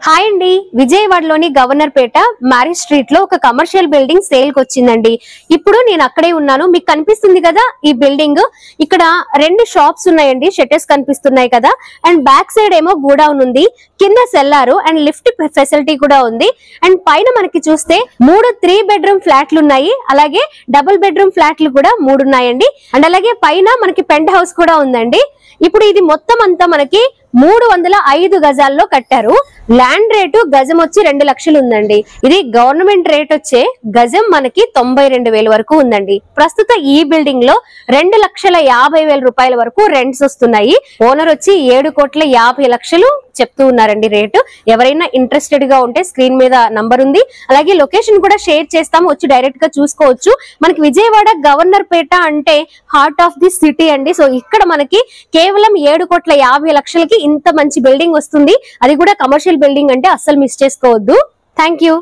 Hi అండి, విజయవాడలోని Governorpet marriage street లో ఒక కమర్షియల్ బిల్డింగ్ సేల్ కి వచ్చిందండి. ఇప్పుడు నేను అక్కడే ఉన్నాను. మీకు కనిపిస్తుంది కదా ఈ బిల్డింగ్. ఇక్కడ రెండు షాప్స్ ఉన్నాయండి, షట్టర్స్ కనిపిస్తున్నాయి కదా. అండ్ బ్యాక్ సైడ్ ఏమో గోడౌన్ ఉంది, కింద సెల్లారు అండ్ లిఫ్ట్ ఫెసిలిటీ కూడా ఉంది. అండ్ పైన మనకి చూస్తే 3 3 బెడ్రూమ్ ఫ్లాట్లు ఉన్నాయి, అలాగే డబుల్ బెడ్రూమ్ ఫ్లాట్లు కూడా 3 ఉన్నాయండి. అండ్ అలాగే పైన మనకి పెంట్ హౌస్ కూడా ఉందండి. ఇప్పుడు ఇది మొత్తం అంతా మనకి 305 గజాల్లో కట్టారు. ల్యాండ్ రేటు గజం వచ్చి 2 లక్షలు ఉందండి. ఇది గవర్నమెంట్ రేట్ వచ్చే గజం మనకి 92,000 వరకు ఉందండి. ప్రస్తుత ఈ బిల్డింగ్ లో 2,50,000 రూపాయల వరకు రెంట్స్ వస్తున్నాయి. ఓనర్ వచ్చి 7,50,00,000 చెప్తూ ఉన్నారండి రేటు. ఎవరైనా ఇంట్రెస్టెడ్ గా ఉంటే స్క్రీన్ మీద నంబర్ ఉంది, అలాగే లొకేషన్ కూడా షేర్ చేస్తాము, వచ్చి డైరెక్ట్ గా చూసుకోవచ్చు. మనకి విజయవాడ గవర్నర్పేట అంటే హార్ట్ ఆఫ్ ది సిటీ అండి. సో ఇక్కడ మనకి కేవలం 7,50,00,000కి ఇంత మంచి బిల్డింగ్ వస్తుంది. అది కూడా కమర్షియల్ బిల్డింగ్ అంటే అస్సలు మిస్ చేసుకోవద్దు. Thank you.